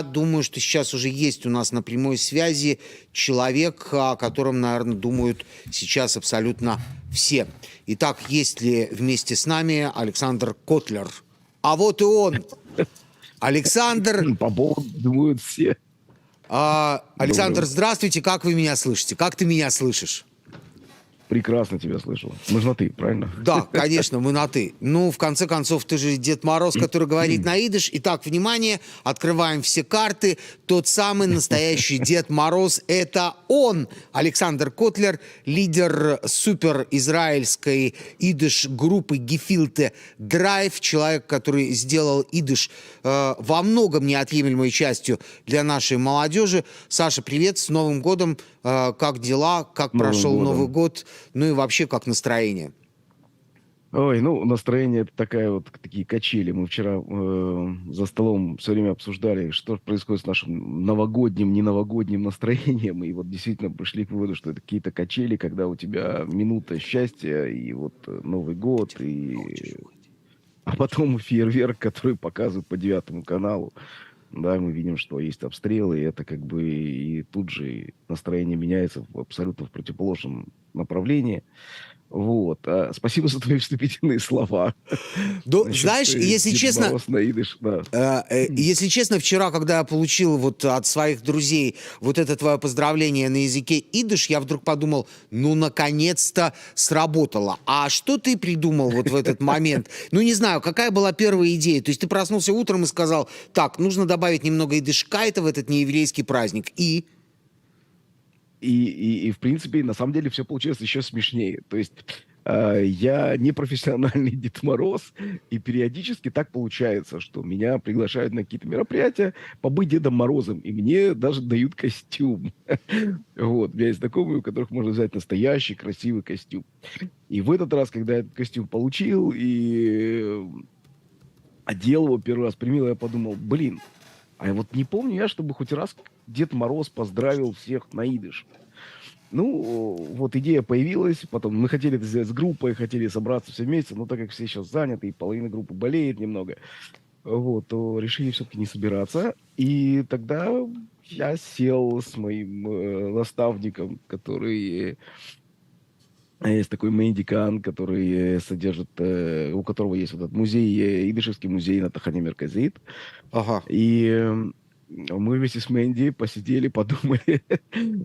думаю, что сейчас уже есть у нас на прямой связи человек, о котором, наверное, думают сейчас абсолютно все. Итак, есть ли вместе с нами Александр Котлер? А вот и он. Александр. По поводу думают все. Александр, здравствуйте. Как вы меня слышите? Как ты меня слышишь? Прекрасно тебя слышал. Мы же на «ты», правильно? Да, конечно, мы на «ты». Ну, в конце концов, ты же Дед Мороз, который говорит на идиш. Итак, внимание, открываем все карты. Тот самый настоящий Дед Мороз – это он, Александр Котлер, лидер супер-израильской идиш-группы Гефилте Драйв, человек, который сделал идиш во многом неотъемлемой частью для нашей молодежи. Саша, привет, с Новым годом! Как дела? Как прошел Новый год? Ну и вообще, как настроение? Ой, ну, настроение это такие качели. Мы вчера за столом все время обсуждали, что происходит с нашим новогодним, неновогодним настроением. И вот действительно пришли к выводу, что это какие-то качели, когда у тебя минута счастья, и вот Новый год, а потом фейерверк, который показывают по 9 каналу. Да, мы видим, что есть обстрелы, и это как бы и тут же настроение меняется абсолютно в противоположном направлении. Вот. Спасибо за твои вступительные слова. Знаешь, если честно, если честно, вчера, когда я получил вот от своих друзей вот это твое поздравление на языке идиш, я вдруг подумал, ну, наконец-то сработало. А что ты придумал вот в этот момент? Ну, не знаю, какая была первая идея? То есть ты проснулся утром и сказал, так, нужно добавить немного идишкайта в этот нееврейский праздник. И, в принципе, на самом деле все получилось еще смешнее. То есть я не профессиональный Дед Мороз, и периодически так получается, что меня приглашают на какие-то мероприятия побыть Дедом Морозом, и мне даже дают костюм. Вот. У меня есть знакомые, у которых можно взять настоящий красивый костюм. И в этот раз, когда я этот костюм получил и одел его первый раз, примил, я подумал, блин, а вот не помню я, чтобы хоть раз Дед Мороз поздравил всех на идиш. Ну, вот идея появилась, потом мы хотели это сделать с группой, хотели собраться все вместе, но так как все сейчас заняты, и половина группы болеет немного, вот, то решили все-таки не собираться. И тогда я сел с моим наставником, который... Есть такой Мэнди Кан, который содержит, у которого есть вот этот музей, идышевский музей на Тахане Мерказит. Ага. И мы вместе с Мэнди посидели, подумали,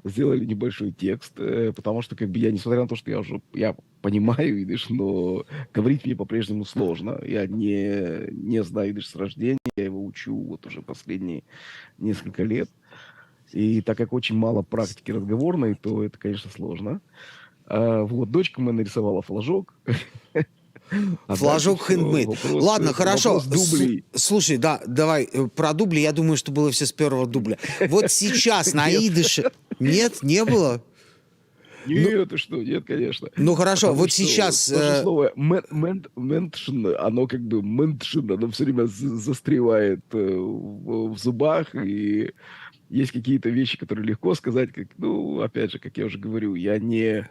сделали небольшой текст, потому что, как бы, я, несмотря на то, что я понимаю идыш, но говорить мне по-прежнему сложно. Я не знаю идыш с рождения, я его учу вот уже последние несколько лет. И так как очень мало практики разговорной, то это, конечно, сложно. Вот, дочка моя нарисовала флажок. Флажок хендмейд. Ладно, хорошо. Слушай, да, давай про дубли. Я думаю, что было все с первого дубля. Вот сейчас на идыше... Нет, не было? Нет, ты что? Нет, конечно. Ну, хорошо, вот сейчас... То слово «ментшн», оно как бы «ментшн», оно все время застревает в зубах, и есть какие-то вещи, которые легко сказать, как, ну, опять же, как я уже говорю, я не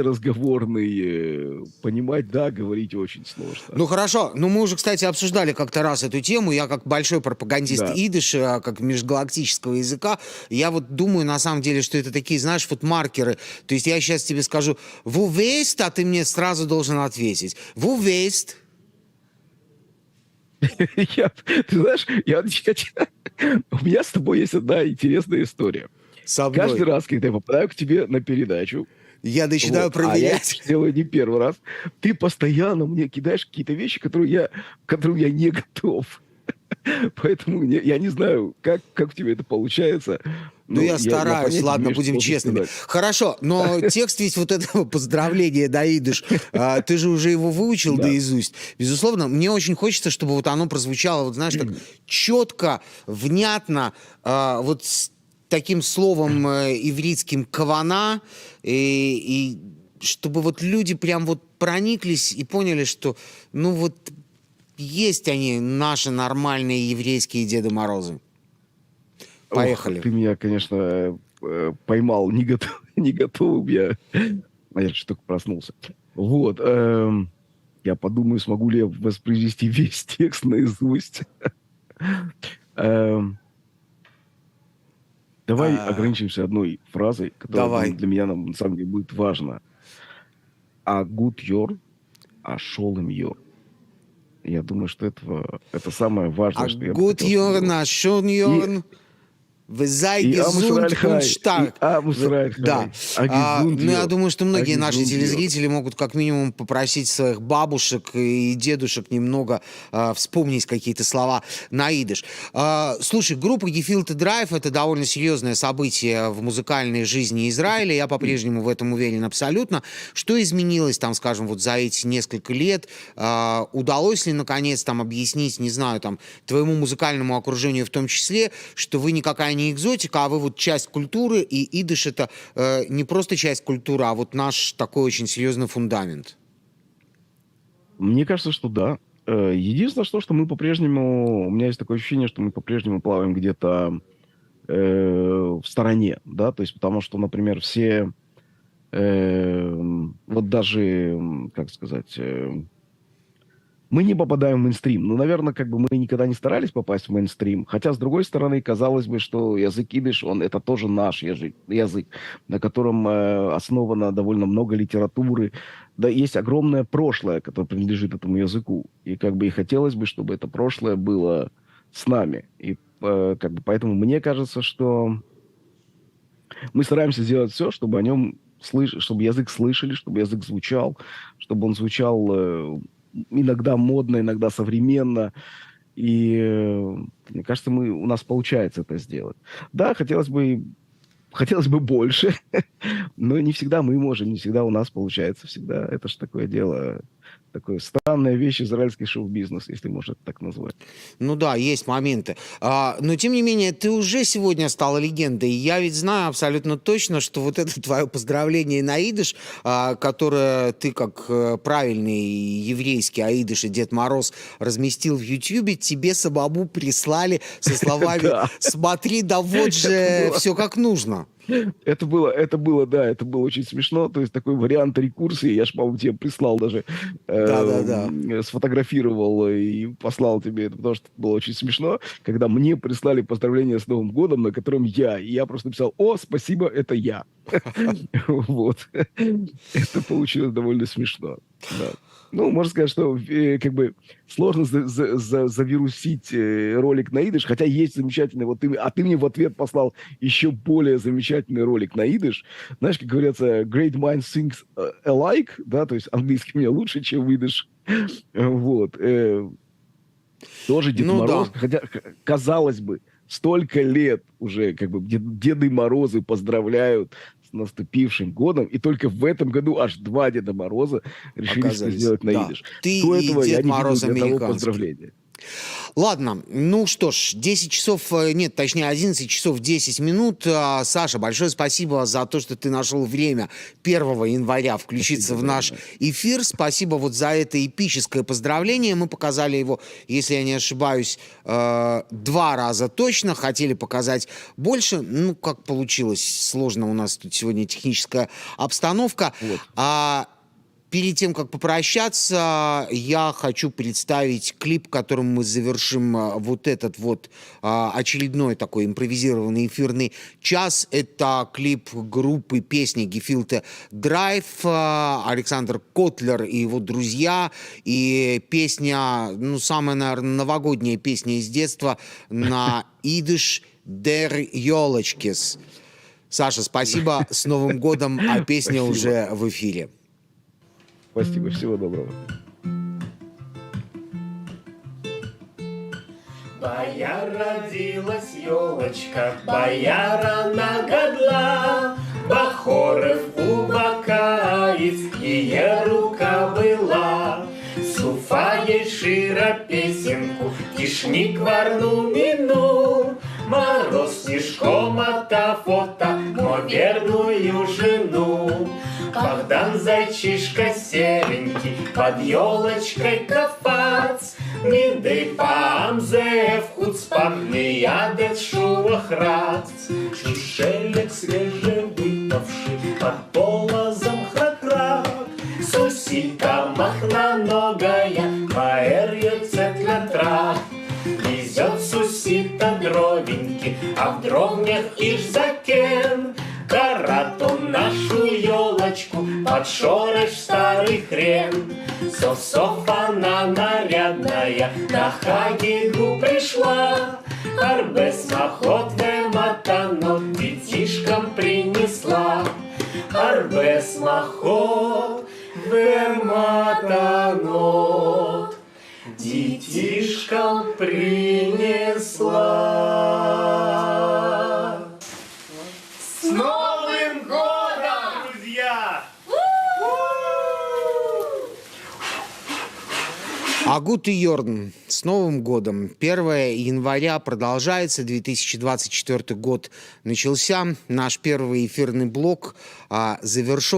разговорный, понимать, да, говорить очень сложно. Ну, хорошо. Ну, мы уже, кстати, обсуждали как-то раз эту тему. Я как большой пропагандист идыша, как межгалактического языка, я вот думаю, на самом деле, что это такие, знаешь, вот маркеры. То есть я сейчас тебе скажу «Ву вейст», а ты мне сразу должен ответить «Ву вейст». Ты знаешь, у меня с тобой есть одна интересная история. Каждый раз, когда я попадаю к тебе на передачу, я начинаю проверять. А я это делаю не первый раз. Ты постоянно мне кидаешь какие-то вещи, к которым я не готов. Поэтому я не знаю, как у тебя это получается. Ну, я стараюсь, ладно, будем честными. Хорошо, но текст ведь вот этого поздравления на идыш, ты же уже его выучил наизусть. Безусловно, мне очень хочется, чтобы вот оно прозвучало, вот знаешь, так четко, внятно, вот с таким словом ивритским «кавана», и чтобы вот люди прям вот прониклись и поняли, что, ну вот, есть они, наши нормальные еврейские Деды Морозы. Поехали. Ты меня, конечно, поймал не готовым. Я что только проснулся. Вот. Я подумаю, смогу ли я воспроизвести весь текст наизусть. Эм, Давай А, ограничимся одной фразой, которая давай. для меня на самом деле будет важна. А good your, а шолом your. Я думаю, что это самое А важное, что я бы gut хотел Jorn, сформулировать. а schön И, Jorn, sei и Амус gesund und Райльхай, и stark. Амус Да. Райльхай, а гизунд Ну, я your, думаю, что а многие наши гизунд your. телезрители могут как минимум попросить своих бабушек и дедушек немного вспомнить какие-то слова на идыш. Слушай, группа Gefilte Drive — это довольно серьезное событие в музыкальной жизни Израиля. Я по-прежнему в этом уверен абсолютно. Что изменилось там, скажем, вот за эти несколько лет? Удалось ли, наконец, там объяснить, не знаю, там, твоему музыкальному окружению в том числе, что вы никакая не экзотика, а вы вот часть культуры, и идыш — это не просто часть культуры, а вот наш такой очень серьезный фундамент? Мне кажется, что да. Единственное, что мы по-прежнему... У меня есть такое ощущение, что мы по-прежнему плаваем где-то в стороне, да, то есть потому что, например, все... вот даже, как сказать... мы не попадаем в мейнстрим. Ну, наверное, как бы мы никогда не старались попасть в мейнстрим. Хотя, с другой стороны, казалось бы, что язык идыш, это тоже наш язык, на котором основано довольно много литературы. Да, есть огромное прошлое, которое принадлежит этому языку. И как бы и хотелось бы, чтобы это прошлое было с нами. И как бы поэтому мне кажется, что мы стараемся сделать все, чтобы о нем чтобы язык слышали, чтобы язык звучал, чтобы он звучал иногда модно, иногда современно. И мне кажется, у нас получается это сделать. Да, хотелось бы больше, но не всегда мы можем, не всегда у нас получается. Всегда это же такое дело, такое странная вещь, израильский шоу-бизнес, если можно это так назвать. Ну да, есть моменты. Но тем не менее, ты уже сегодня стала легендой. И я ведь знаю абсолютно точно, что вот это твое поздравление на идыш, которое ты как правильный еврейский аидыш и Дед Мороз разместил в Ютьюбе, тебе самому прислали со словами Да, «Смотри, да вот это же было. все как нужно». Да, это было очень смешно. То есть такой вариант рекурсии. Я ж, по-моему, тебе прислал даже, Да-да-да. сфотографировал и послал тебе это, потому что это было очень смешно, когда мне прислали поздравление с Новым годом, на котором я. И я просто написал: «О, спасибо, это я». Вот. Это получилось довольно смешно. Да. Ну, можно сказать, что как бы сложно завирусить ролик на идыш, хотя есть замечательный, ты мне в ответ послал еще более замечательный ролик на идыш. Знаешь, как говорится, great minds think alike, да, то есть английский у меня лучше, чем идыш. Вот. Тоже Дед Ну Мороз, да. хотя, казалось бы, столько лет уже как бы Деды Морозы поздравляют с наступившим годом, и только в этом году аж 2 Деда Мороза решились это Оказались, сделать на да. идыш. Ты До и этого я Дед не видел Мороз ни одного американский. поздравления. Ладно, ну что ж, 10 часов, нет, точнее 11 часов 10 минут. Саша, большое спасибо за то, что ты нашел время 1 января включиться Спасибо в наш взаимно. эфир. Спасибо вот за это эпическое поздравление. Мы показали его, если я не ошибаюсь, 2 раза точно. Хотели показать больше. Ну, как получилось, сложно у нас тут сегодня техническая обстановка. Вот. Перед тем, как попрощаться, я хочу представить клип, которым мы завершим вот этот вот очередной такой импровизированный эфирный час. Это клип группы песни Gefilte Drive, Александр Котлер и его друзья. И песня, ну, самая, наверное, новогодняя песня из детства на идыш «Der Ёлочкис». Саша, спасибо. С Новым годом, а песня Спасибо. уже в эфире. Спасибо. Всего доброго. Бояр родилась елочка, бояра нагадла, Бахорев увакаец, ее рука была. Суфаей шира песенку, тишник варну мину, Мороз снежком атафота, мо верную жену. Богдан зайчишка серенький, под елочкой кафац, Миды памзе в хуцпам, не ядет шуахрац. Шушелек свежевыпавший, под полозом хакрак, Сусика махноногая, маэр йоцет ля трах. Везет сусита ялинки, а в дровнях иж закен. Каратон нашу елочку под шорож старый хрен. Сов-сов она нарядная на Хагигу пришла. Арбес махот вематанот детишкам принесла. Арбес махот вематанот детишкам принесла. С Новым годом, друзья! Агут и Йорн, с Новым годом. 1 января продолжается, 2024 год начался. Наш первый эфирный блок завершен.